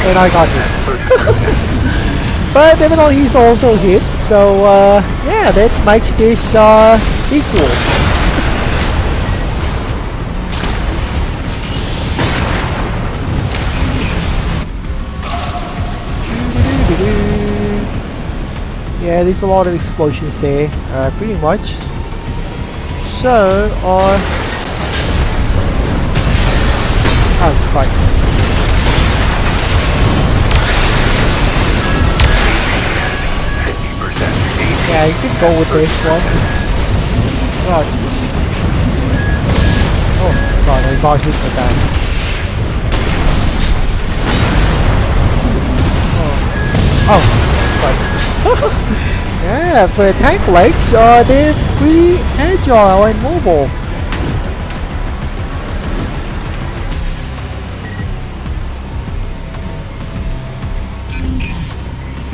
And I got him. But definitely he's also hit, so yeah, that makes this equal. Yeah, there's a lot of explosions there, pretty much. So, oh, right. Yeah, you can go with this one. Right. Oh god, I got hit with that. Oh, right. Yeah, for tank legs, they're pretty agile and mobile.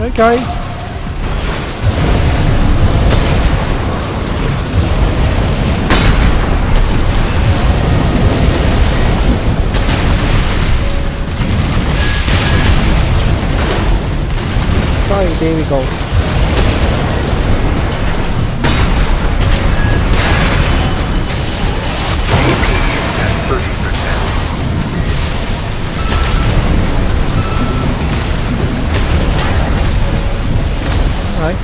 Okay. Okay, there we go. Alright.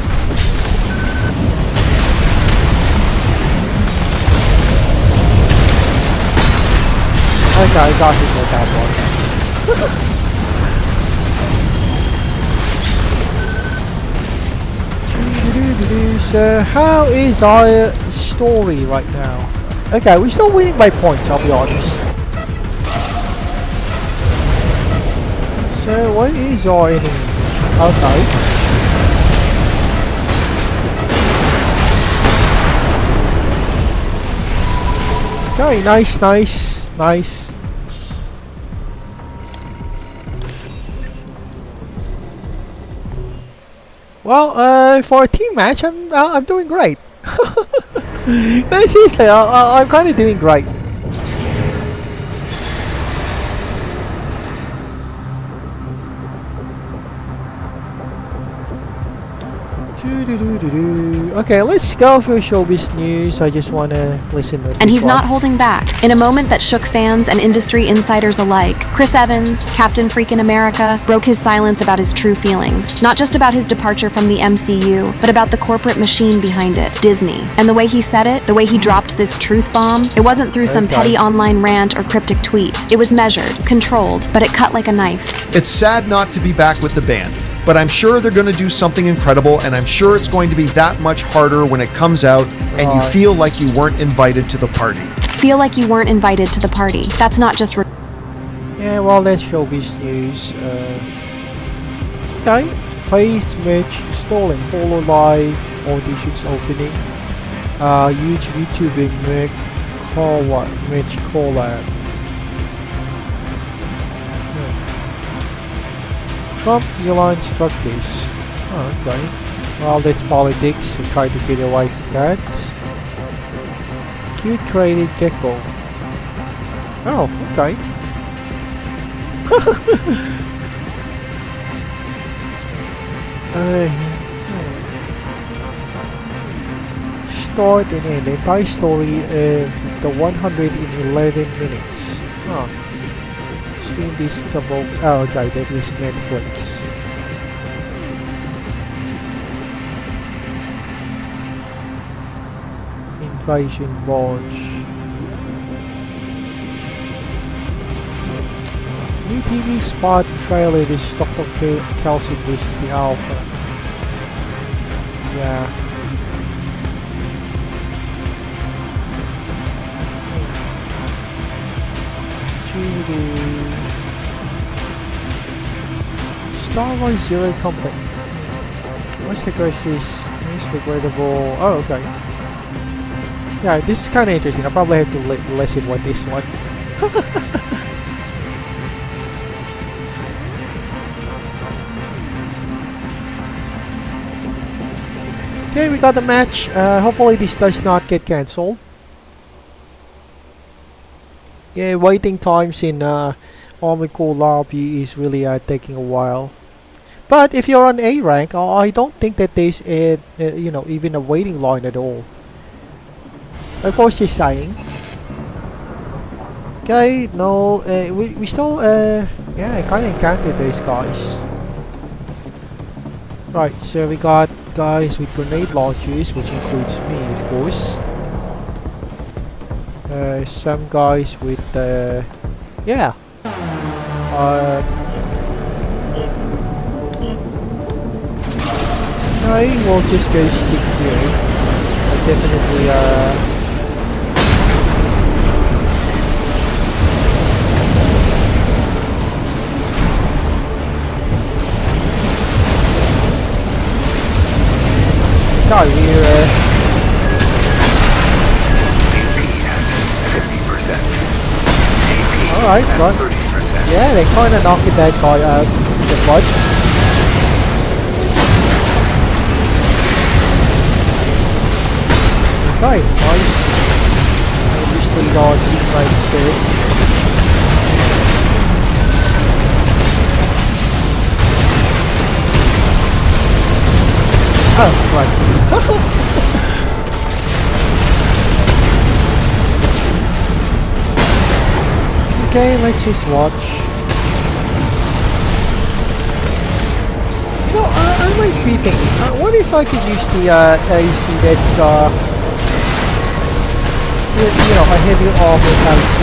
Okay, I got hit with that one. So, how is our story right now? Okay, we're still winning by points, I'll be honest. So, what is our enemy? Okay. Okay, nice. Well, for a team match, I'm doing great. No, seriously, I'm kind of doing great. Okay, let's go for showbiz news. I just want to listen to And he's not holding back. In a moment that shook fans and industry insiders alike, Chris Evans, Captain Freakin' America, broke his silence about his true feelings. Not just about his departure from the MCU, but about the corporate machine behind it, Disney. And the way he said it, the way he dropped this truth bomb, it wasn't through some petty online rant or cryptic tweet. It was measured, controlled, but it cut like a knife. It's sad not to be back with the band, but I'm sure they're going to do something incredible, and I'm sure it's going to be that much harder when it comes out and you feel like you weren't invited to the party. Feel like you weren't invited to the party. That's not just... Yeah, well, let's showbiz news. Okay, face match stolen. Polo live auditions opening. Huge VTubing match collab. Trump Elon struck this. Oh, okay. Well, that's politics. I tried to get away from that. Cute created gecko. Oh, okay. Start and end. The entire story the 111 minutes. Oh. Stream this couple. Oh, okay, that is Netflix. Invasion launch. New TV spot trailer. This is Dr. Kelsey versus the Alpha. Yeah. Star Wars Zero Company. What's the crisis? Most regrettable. Oh, okay. Yeah, this is kind of interesting. I probably have to listen with this one. Okay, we got the match. Hopefully this does not get cancelled. Yeah, waiting times in Armored Core lobby is really taking a while. But if you're on A rank, I don't think that there's a, you know, even a waiting line at all. Of course, just saying. Okay, no, we still, yeah, I kind of encountered these guys. Right, so we got guys with grenade launchers, which includes me, of course. Some guys with yeah. I will just go stick here. I definitely no, we're alright, right. Yeah, they kinda knocking that guy out the fudge. Okay, nice. Obviously our teammates there. Oh, right. Okay, let's just watch. You know, I might be thinking, what if I could use the AC that's, you know, a heavy armor AC?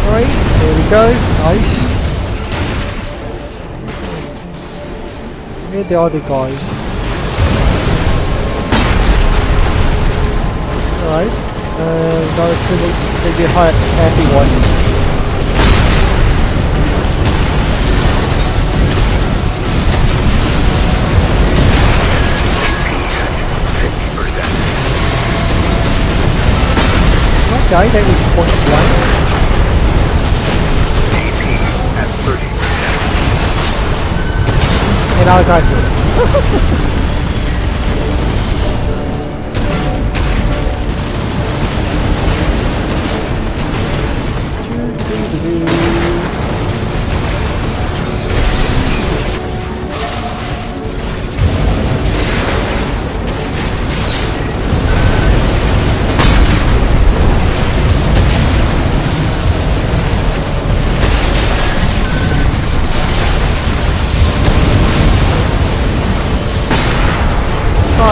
Alright, there we go, nice. Where are the other guys? Alright, not a pretty happy one. Okay, that was point blank. And I got you.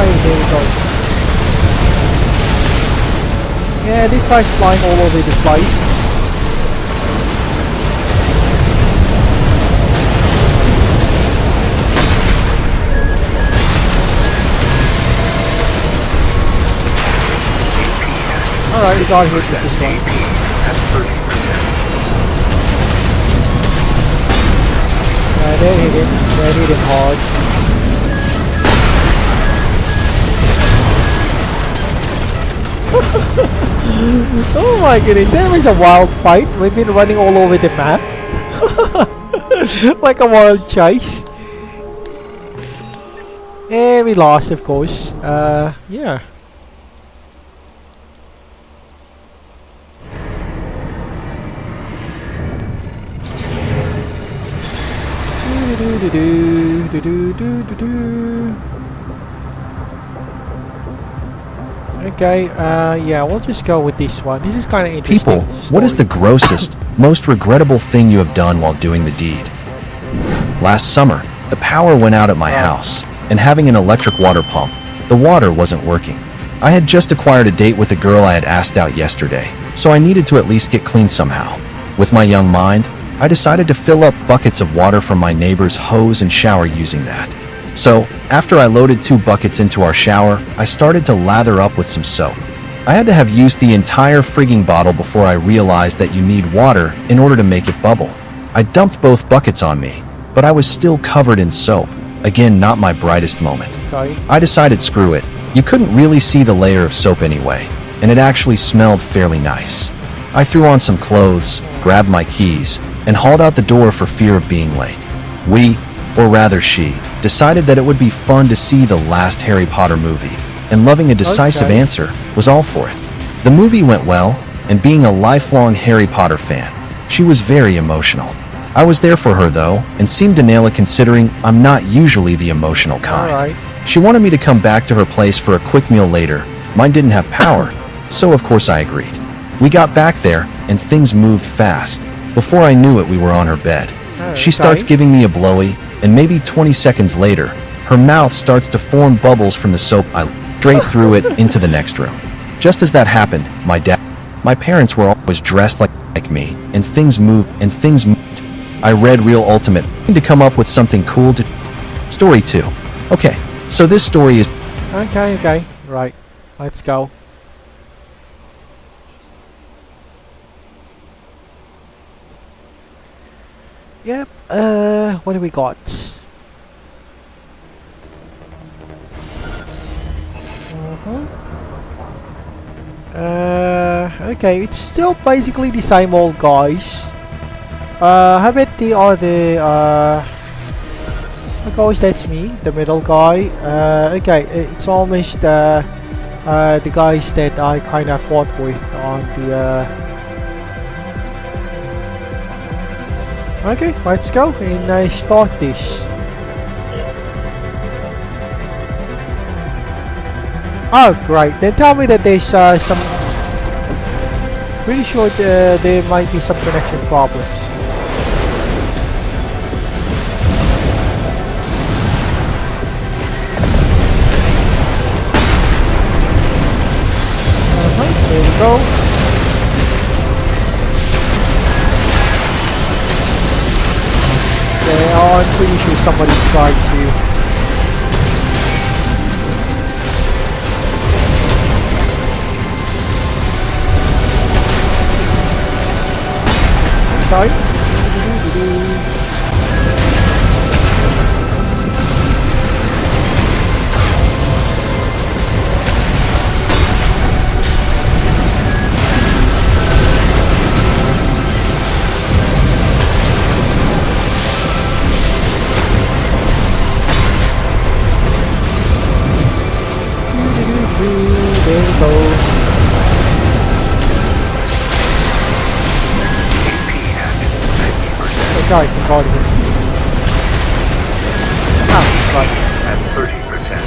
There we go. Yeah, this guy's flying all over the place. Alright, we got hit with this one. That hit him. That hit him hard. Oh my goodness, that was a wild fight. We've been running all over the map. Like a wild chase. And we lost, of course. Yeah. Okay, yeah, we'll just go with this one. This is kind of interesting. People, what is the grossest, most regrettable thing you have done while doing the deed? Last summer, the power went out at my house, and having an electric water pump, the water wasn't working. I had just acquired a date with a girl I had asked out yesterday, so I needed to at least get clean somehow. With my young mind, I decided to fill up buckets of water from my neighbor's hose and shower using that. So, after I loaded 2 buckets into our shower, I started to lather up with some soap. I had to have used the entire frigging bottle before I realized that you need water in order to make it bubble. I dumped both buckets on me, but I was still covered in soap. Again, not my brightest moment. Okay. I decided screw it. You couldn't really see the layer of soap anyway, and it actually smelled fairly nice. I threw on some clothes, grabbed my keys, and hauled out the door for fear of being late. We, or rather she, decided that it would be fun to see the last Harry Potter movie, and loving a decisive answer was all for it. The movie went well, and being a lifelong Harry Potter fan, she was very emotional. I was there for her though, and seemed to nail it considering I'm not usually the emotional kind. Alright. She wanted me to come back to her place for a quick meal later. Mine didn't have power, so of course I agreed. We got back there, and things moved fast. Before I knew it, we were on her bed. She starts giving me a blowy, and maybe 20 seconds later, her mouth starts to form bubbles from the soap. I straight through it into the next room. Just as that happened, my parents were always dressed like me, and things moved. I read Real Ultimate to come up with something cool to... Story 2. Okay, so this story is... Okay, right. Let's go. Yep, what do we got? Okay, it's still basically the same old guys. How about the other, of course that's me, the middle guy. Okay, it's almost the guys that I kind of fought with on the, Okay, let's go and start this. Oh, great. Then tell me that there's some... Pretty sure there might be some connection problems. There we go. I'm pretty sure somebody tried to... Sorry? There we go. Okay, got it. Ah, right. At 30%.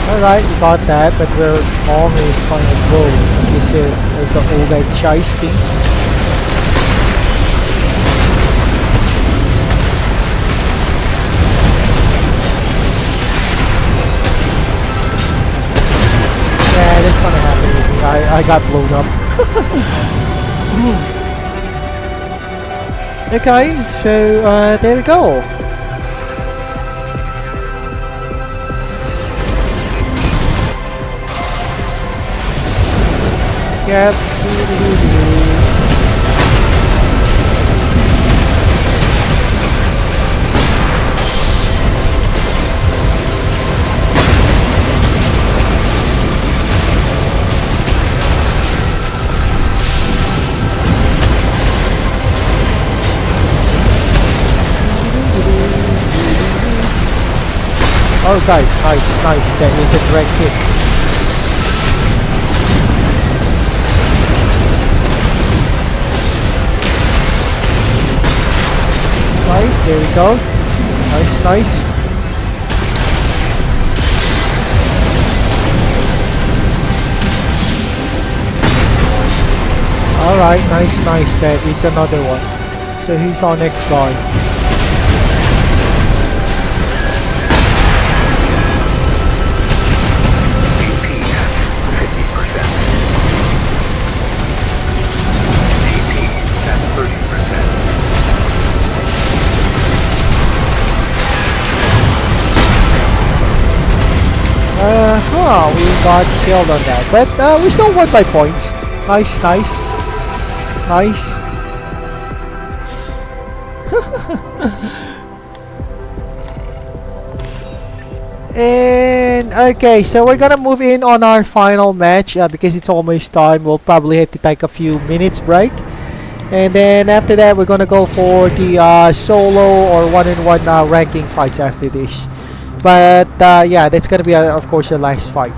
Alright, we got that, but we're always kind of low. You see, there's the old guy chase thing. Yeah, that's gonna happen with me. I got blown up. Okay, so there we go. Yep. Okay, nice. That is a direct hit. Right, there we go. Nice. Alright, nice. That is another one. So who's our next guy? We got killed on that, but we still won by points. Nice. And okay, so we're gonna move in on our final match because it's almost time. We'll probably have to take a few minutes break, and then after that we're gonna go for the solo or one-on-one ranking fights after this. But yeah, that's gonna be of course the last fight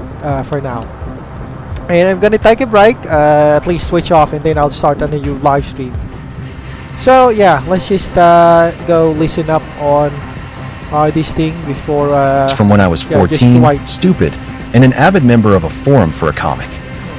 for now. And I'm gonna take a break, at least switch off, and then I'll start on a new live stream. So yeah, let's just go listen up on this thing before. From when I was 14, stupid, and an avid member of a forum for a comic.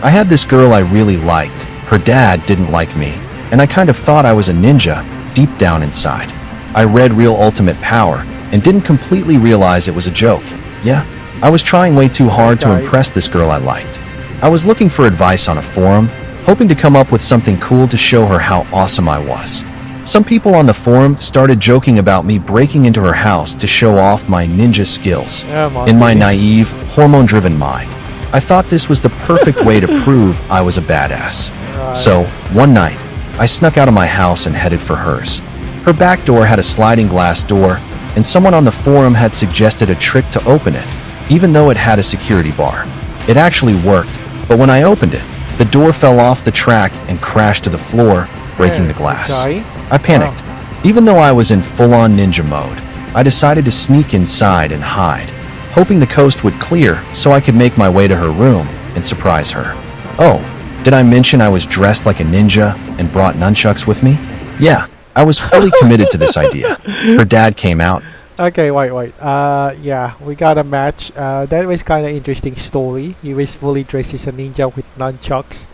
I had this girl I really liked. Her dad didn't like me, and I kind of thought I was a ninja deep down inside. I read Real Ultimate Power and didn't completely realize it was a joke. Yeah, I was trying way too hard to impress this girl I liked. I was looking for advice on a forum, hoping to come up with something cool to show her how awesome I was. Some people on the forum started joking about me breaking into her house to show off my ninja skills. In my naive, hormone-driven mind, I thought this was the perfect way to prove I was a badass. So, one night, I snuck out of my house and headed for hers. Her back door had a sliding glass door, and someone on the forum had suggested a trick to open it, even though it had a security bar. It actually worked, but when I opened it, the door fell off the track and crashed to the floor, breaking the glass. I panicked. Even though I was in full-on ninja mode, I decided to sneak inside and hide, hoping the coast would clear so I could make my way to her room and surprise her. Oh, did I mention I was dressed like a ninja and brought nunchucks with me? Yeah, I was fully committed to this idea. Her dad came out. Okay, wait. Yeah, we got a match. That was kind of interesting story. He was fully dressed as a ninja with nunchucks.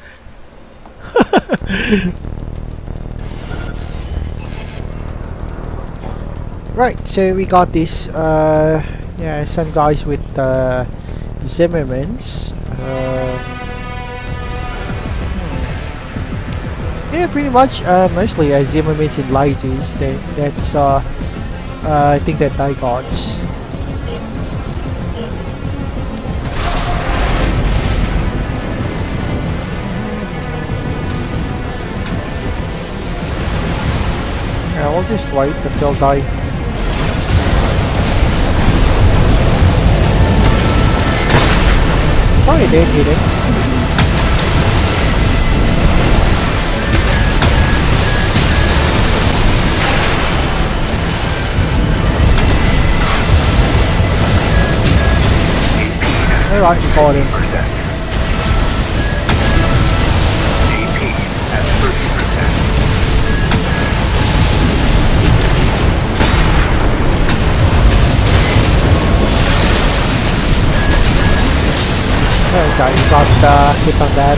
Right, so we got this. Yeah, some guys with Zimmermans. Yeah, pretty much. Mostly Zimmermans and Lyses. That's I think that die guards. Yeah, we'll just wait until die. Oh, he did hit it. Alright, we caught him. AP at 30%. Okay, you got hit on that.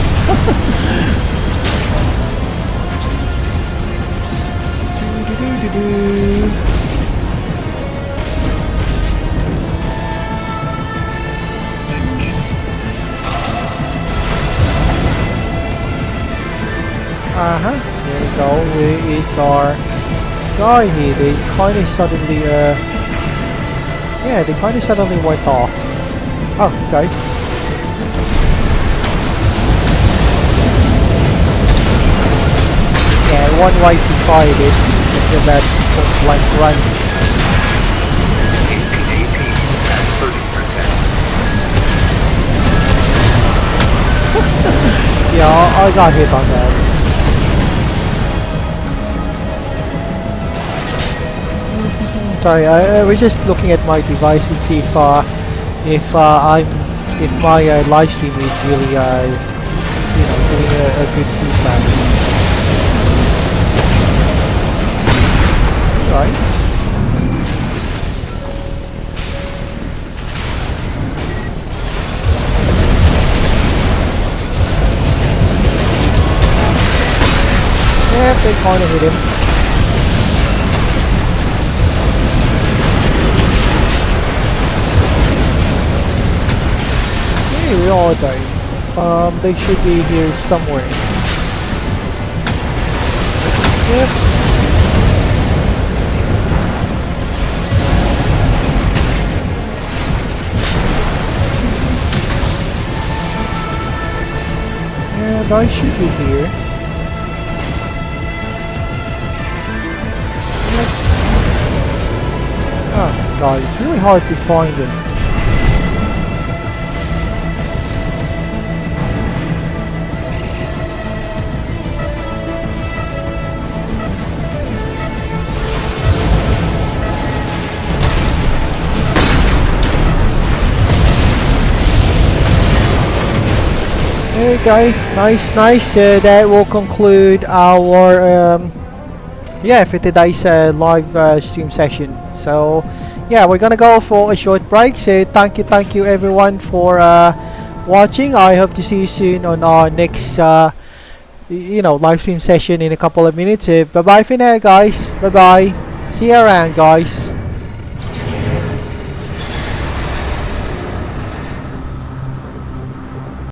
There we go. Where is our guy here? They kind of suddenly, yeah, they kind of suddenly went off. Oh, okay. Yeah, one way to fight it is that like run. AP at 30%. Yeah, I got hit on that. Sorry, I was just looking at my device and see if my live stream is really you know, doing a good feedback. Right. Yeah, they kind of hit him. We all died. They should be here somewhere. Yep. And I should be here. Yep. Oh god, it's really hard to find them. Okay, nice. That will conclude our yeah, for today's live stream session. So yeah, we're gonna go for a short break. So thank you everyone for watching. I hope to see you soon on our next live stream session in a couple of minutes. Bye bye for now, guys. Bye bye. See you around, guys.